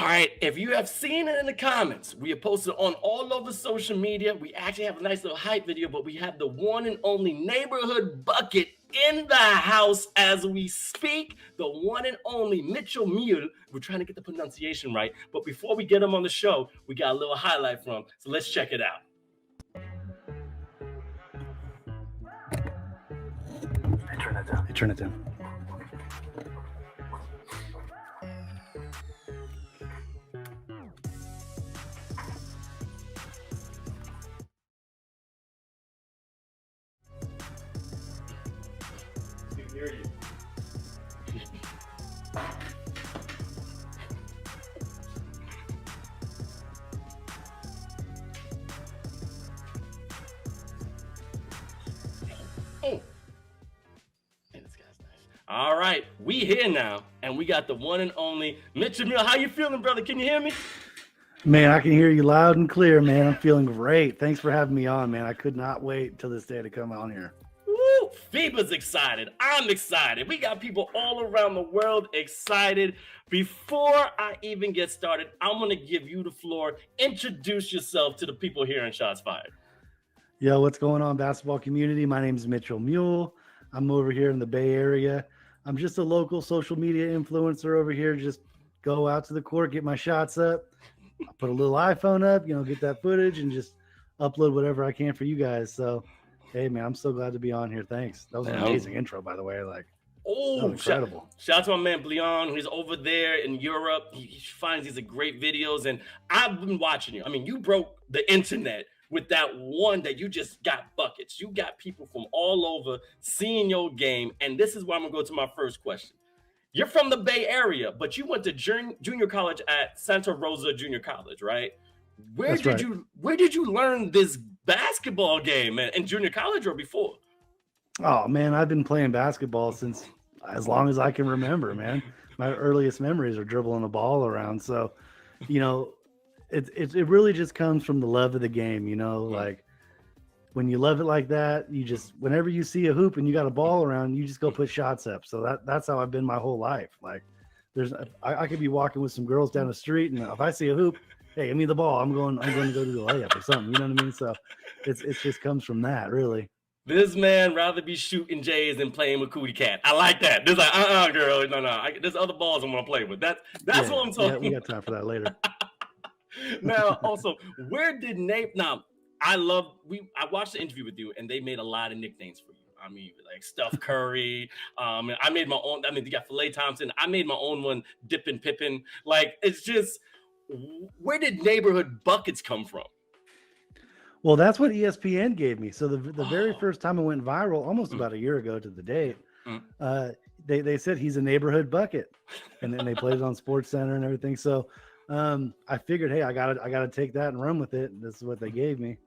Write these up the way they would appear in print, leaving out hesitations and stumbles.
right, if you have seen it in the comments, we have posted on all over social media. We actually have a nice little hype video, but we have the one and only neighborhood bucket in the house as we speak. The one and only Mitchell Mule. We're trying to get the pronunciation right, but before we get him on the show, we got a little highlight from him. So let's check it out. Hey, turn it down. Hear you. Hey, this guy's nice. All right, we here now, and we got the one and only Mitchell Mule. How you feeling, brother? Can you hear me? Man, I can hear you loud and clear, man. I'm feeling great. Thanks for having me on, man. I could not wait till this day to come on here. Woo! FIBA's excited. I'm excited. We got people all around the world excited. Before I even get started, I'm going to give you the floor. Introduce yourself to the people here in Shots Fired. Yo, what's going on, basketball community? My name is Mitchell Mule. I'm over here in the Bay Area. I'm just a local social media influencer over here. Just go out to the court, get my shots up. I put a little iPhone up, get that footage and just upload whatever I can for you guys. So, hey, man, I'm so glad to be on here. Thanks. That was an amazing intro, by the way. Incredible. Shout out to my man Bleon, who's over there in Europe. He finds these great videos, and I've been watching you. I mean, you broke the internet with that one that you just got buckets. You got people from all over seeing your game, and this is where I'm going to go to my first question. You're from the Bay Area, but you went to junior college at Santa Rosa Junior College, right? Where did you learn this basketball game in junior college or before? Oh, man, I've been playing basketball since as long as I can remember, man. My earliest memories are dribbling the ball around. So, it really just comes from the love of the game, like when you love it like that, you just, whenever you see a hoop and you got a ball around, you just go put shots up. So that's how I've been my whole life. Like I could be walking with some girls down the street, and if I see a hoop, hey, give me the ball. I'm going to go do the layup or something. You know what I mean? So it just comes from that, really. This man rather be shooting J's than playing with Cootie Cat. I like that. This like, girl, no. There's other balls I want to play with. That's what I'm talking about. We got time for that later. Now, also, where did Now, I watched the interview with you, and they made a lot of nicknames for you. I mean, like Steph Curry. And I made my own. I mean, you got Filet Thompson. I made my own one, Dippin' Pippin. Like, it's just, where did neighborhood buckets come from? Well, that's what ESPN gave me. So the very first time I went viral, almost about a year ago to the date, they said he's a neighborhood bucket, and then they played it on Sports Center and everything. So I figured, hey, I gotta take that and run with it. This is what they gave me,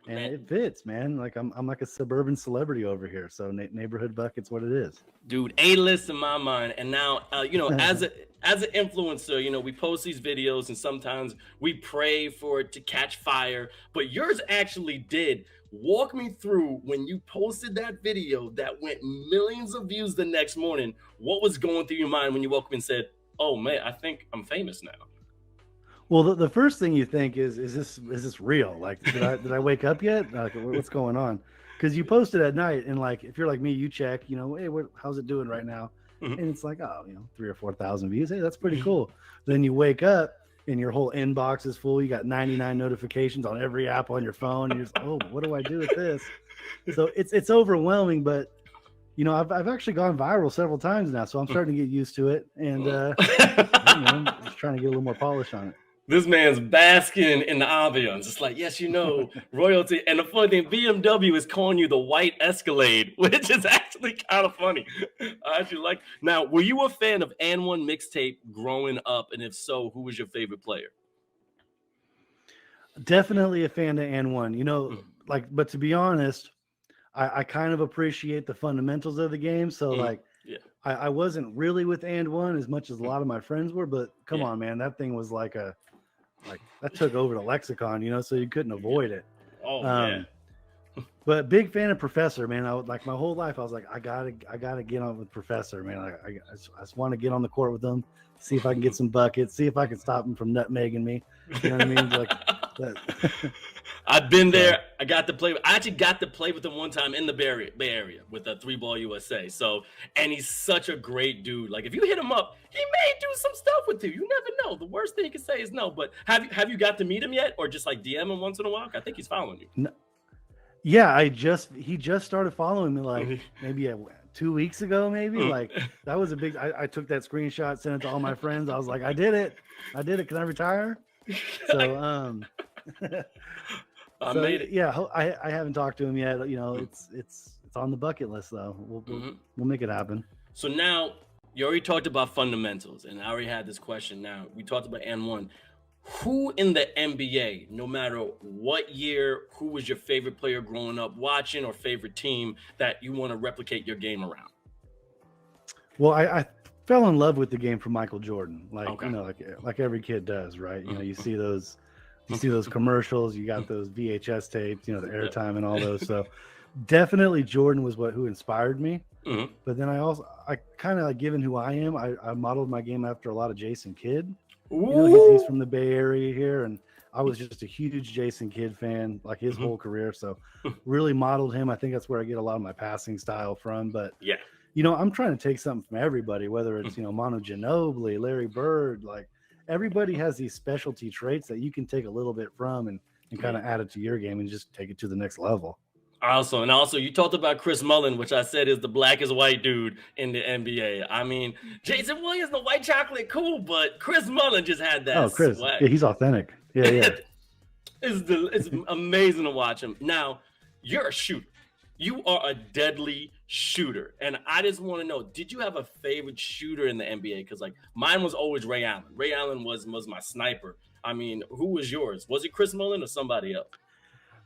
and it fits, man. Like I'm like a suburban celebrity over here. So neighborhood bucket's what it is, dude. A-list in my mind. And now, as an influencer, we post these videos, and sometimes we pray for it to catch fire. But yours actually did. Walk me through when you posted that video that went millions of views the next morning. What was going through your mind when you woke up and said, "Oh man, I think I'm famous now"? Well, the first thing you think is this real? Like, did I wake up yet? Like, what's going on? Because you posted at night, and like, if you're like me, you check, hey, how's it doing right now? Mm-hmm. And it's like, 3,000 or 4,000 views. Hey, that's pretty cool. Then you wake up and your whole inbox is full. You got 99 notifications on every app on your phone. And you're just, oh, what do I do with this? So it's overwhelming, but I've actually gone viral several times now, so I'm starting to get used to it, and just trying to get a little more polish on it. This man's basking in the ambiance. It's like, yes, royalty. And the funny thing, BMW is calling you the white Escalade, which is actually kind of funny. I actually like. Now, were you a fan of And1 mixtape growing up? And if so, who was your favorite player? Definitely a fan of And1. But to be honest, I kind of appreciate the fundamentals of the game. So I wasn't really with And1 as much as a lot of my friends were, but come on, man, that thing was like that took over the lexicon, so you couldn't avoid it. But big fan of Professor, man. I would, like my whole life, I was like, I gotta get on with Professor, man. I just want to get on the court with him, see if I can get some buckets, see if I can stop him from nutmegging me. You know what I mean? Like that. I've been there. I got to play. I actually got to play with him one time in the Bay Area with a 3-Ball USA. So, and he's such a great dude. Like if you hit him up, he may do some stuff with you. You never know. The worst thing he can say is no. But have you got to meet him yet, or just like DM him once in a while? I think he's following you. No, yeah, he just started following me like maybe 2 weeks ago, maybe. Like that was a big. I took that screenshot, sent it to all my friends. I was like, I did it. Can I retire? So I made it. Yeah, I haven't talked to him yet. You know, it's on the bucket list though. We'll make it happen. So now you already talked about fundamentals, and I already had this question. Now we talked about N1. Who in the NBA, no matter what year, who was your favorite player growing up watching, or favorite team that you want to replicate your game around? Well, I fell in love with the game from Michael Jordan, like Okay. you know, like every kid does, right? You know, you see those commercials, you got those VHS tapes, you know, the airtime and all those. So definitely Jordan was who inspired me. Mhm. But then I kind of like, given who I am, I modeled my game after a lot of Jason Kidd. You know, he's from the Bay Area here, and I was just a huge Jason Kidd fan, like his whole career. So really modeled him. I think that's where I get a lot of my passing style from. But Yeah. you know, I'm trying to take something from everybody, whether it's, you know, Manu Ginobili, Larry Bird, like everybody has these specialty traits that you can take a little bit from and kind of add it to your game and just take it to the next level. Also, you talked about Chris Mullin, which I said is the blackest white dude in the NBA. I mean, Jason Williams, the white chocolate, cool, but Chris Mullin just had that. Oh, Chris, swag. yeah, he's authentic. Yeah. It's amazing to watch him. Now, you're a shooter. You are a deadly shooter. And I just want to know, did you have a favorite shooter in the NBA? Because like mine was always Ray Allen. Ray Allen was my sniper. I mean, who was yours? Was it Chris Mullin or somebody else?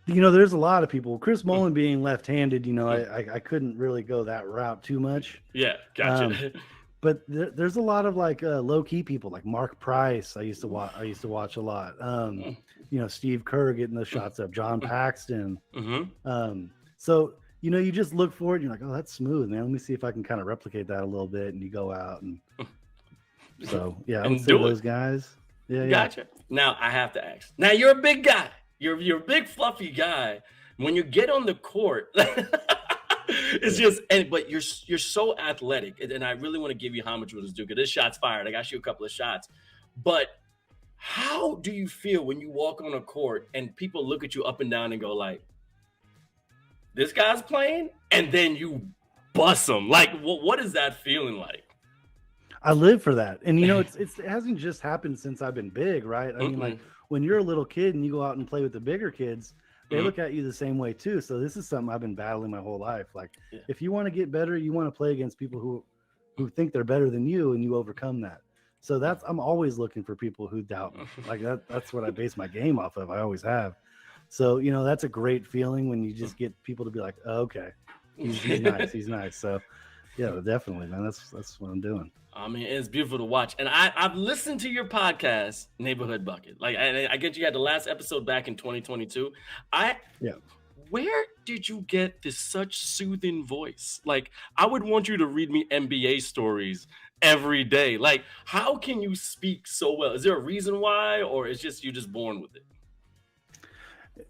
You know, there's a lot of people. Chris Mullin being left-handed, you know, I couldn't really go that route too much. Yeah, gotcha. But there's a lot of like low-key people, like Mark Price. I used to watch a lot. You know, Steve Kerr getting those shots up, John Paxton. So you know, you just look for it. You're like, oh, that's smooth, man. Let me see if I can kind of replicate that a little bit. And you go out and so yeah, I would say those guys. Yeah, gotcha. Now I have to ask. Now you're a big guy. You're a big fluffy guy. When you get on the court, it's just but you're so athletic, and I really want to give you homage with this dude, because this shot's fired. I got you a couple of shots. But how do you feel when you walk on a court and people look at you up and down and go like, this guy's playing, and then you bust them? Like, what is that feeling like? I live for that. And you know, it hasn't just happened since I've been big, right? I mean, like when you're a little kid and you go out and play with the bigger kids, they look at you the same way too. So this is something I've been battling my whole life. Like if you want to get better, you want to play against people who think they're better than you, and you overcome that. So I'm always looking for people who doubt me. Like that's what I base my game off of. I always have. So, you know, that's a great feeling when you just get people to be like, oh, okay, he's nice. He's nice. So yeah, definitely, man. That's what I'm doing. I mean, it's beautiful to watch. And I've listened to your podcast, Neighborhood Bucket. Like, I get you had the last episode back in 2022. Where did you get this such soothing voice? Like, I would want you to read me NBA stories every day. Like, how can you speak so well? Is there a reason why, or is just you're just born with it?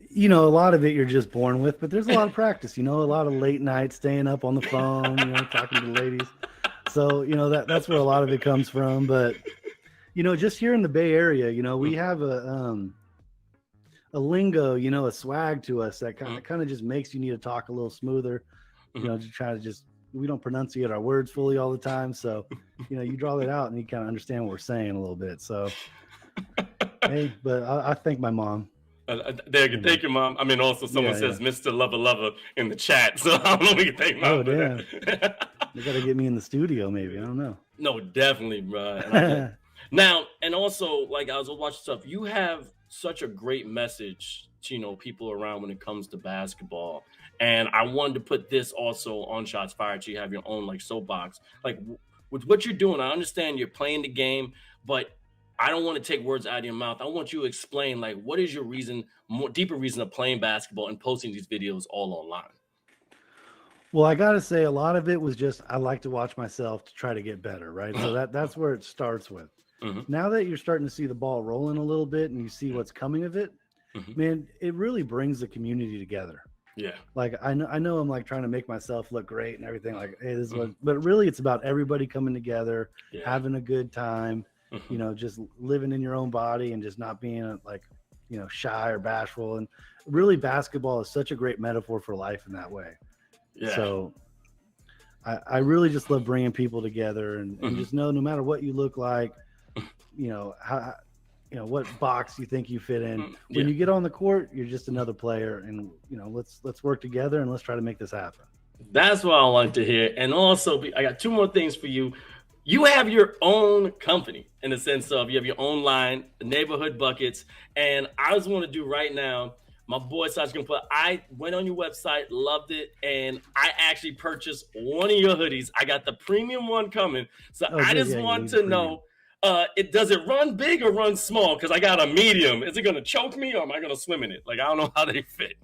You know, a lot of it you're just born with, but there's a lot of practice. You know, a lot of late nights staying up on the phone, you know, talking to ladies. So, you know, that's where a lot of it comes from. But, you know, just here in the Bay Area, you know, we have a lingo, you know, a swag to us that kind of just makes you need to talk a little smoother, you know, to try to we don't pronunciate our words fully all the time. So, you know, you draw that out and you kind of understand what we're saying a little bit. So, hey, but I thank my mom. Thank you, Mom. I mean, also someone says Mr. Lover in the chat, so I don't know if we can thank Mom. Oh, damn. You got to get me in the studio, maybe. I don't know. No, definitely, bro. Now, and also, like, I was watching stuff. You have such a great message to, you know, people around when it comes to basketball. And I wanted to put this also on Shots Fired, so you have your own, like, soapbox. Like, with what you're doing, I understand you're playing the game, but I don't want to take words out of your mouth. I want you to explain, like, what is your reason, more deeper reason of playing basketball and posting these videos all online? Well, I gotta say, a lot of it was just I like to watch myself to try to get better, right? So that's where it starts with. Mhm, Now that you're starting to see the ball rolling a little bit and you see mhm, what's coming of it, mhm. man, it really brings the community together. Yeah. Like I know I'm like trying to make myself look great and everything. Like, hey, this is what, Mhm. but really it's about everybody coming together, Yeah. having a good time, Mhm. just living in your own body and just not being like, shy or bashful. And really, basketball is such a great metaphor for life in that way. Yeah. So I really just love bringing people together and Mhm. just know no matter what you look like, how what box you think you fit in. Mm, When yeah. you get on the court, you're just another player, and let's work together and let's try to make this happen. That's what I like to hear. And also, I got two more things for you. You have your own company in the sense of you have your own line, the Neighborhood Buckets. And I just want to do right now. My boy Sasha can put. I went on your website, loved it, and I actually purchased one of your hoodies. I got the premium one coming, so Oh, I good. just Yeah, you want need the to premium. know, it does it run big or run small? Because I got a medium. Is it gonna choke me or am I gonna swim in it? Like I don't know how they fit.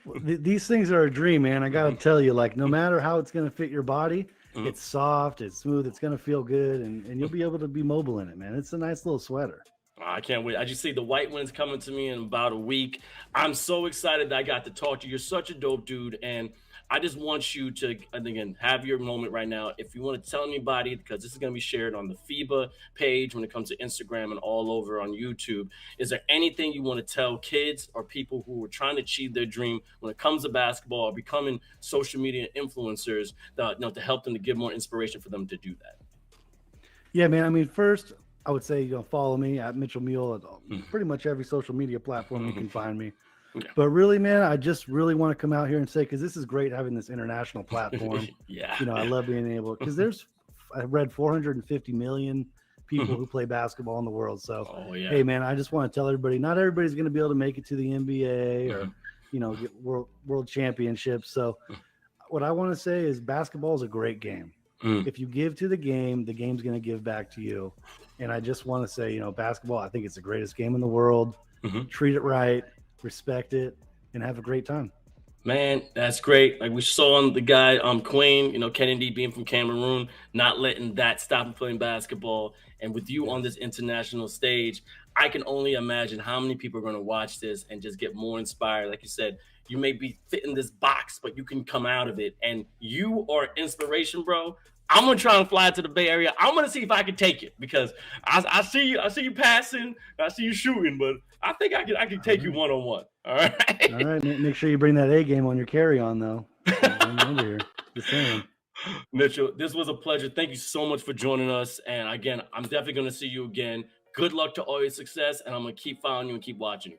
Well, these things are a dream, man. I gotta Mhm, tell you, like, no mhm, matter how it's gonna fit your body, mhm. it's soft, it's smooth, it's gonna feel good, and you'll be able to be mobile in it, man. It's a nice little sweater. I can't wait. I just see the white one's coming to me in about a week. I'm so excited that I got to talk to you. You're such a dope dude. And I just want you to, and again, have your moment right now. If you want to tell anybody, because this is going to be shared on the FIBA page when it comes to Instagram and all over on YouTube, is there anything you want to tell kids or people who are trying to achieve their dream when it comes to basketball or becoming social media influencers that, to help them to give more inspiration for them to do that? Yeah, man. I mean, first, I would say follow me at Mitchell Mule at Mhm. pretty much every social media platform you can find me. Yeah. But really, man, I just really want to come out here and say, because this is great having this international platform. Yeah. I Yeah. love being able, because I read 450 million people who play basketball in the world. So, Oh, yeah. hey, man, I just want to tell everybody, not everybody's going to be able to make it to the NBA or, Mhm. get world championships. So, what I want to say is basketball is a great game. Mhm. If you give to the game's going to give back to you. And I just want to say, basketball, I think it's the greatest game in the world. Mhm. Treat it right, respect it, and have a great time. Man, that's great. Like we saw on the guy, Queen, Kennedy being from Cameroon, not letting that stop him playing basketball. And with you on Yes. this international stage, I can only imagine how many people are going to watch this and just get more inspired. Like you said, you may be fit in this box, but you can come out of it. And you are inspiration, bro. I'm gonna try and fly to the Bay Area. I'm gonna see if I can take it because I see you passing, I see you shooting, but I think I can All take you right. one on one. All All right. right. Make sure you bring that A game on your carry on, though. Bring it over here. Just saying. Mitchell, this was a pleasure. Thank you so much for joining us. And again, I'm definitely going to see you again. Good luck to all your success. And I'm going to keep following you and keep watching you.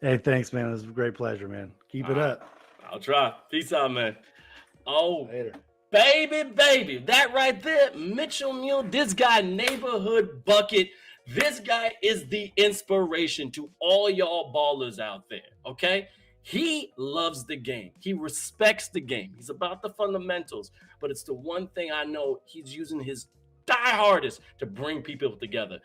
Hey, thanks, man. It was a great pleasure, man. Keep All it right. up. I'll try. Peace out, man. Oh, Later. baby. That right there, Mitchell Mule, this guy, Neighborhood Bucket. This guy is the inspiration to all y'all ballers out there. Okay. He loves the game. He respects the game. He's about the fundamentals, but it's the one thing I know he's using his die hardest to bring people together.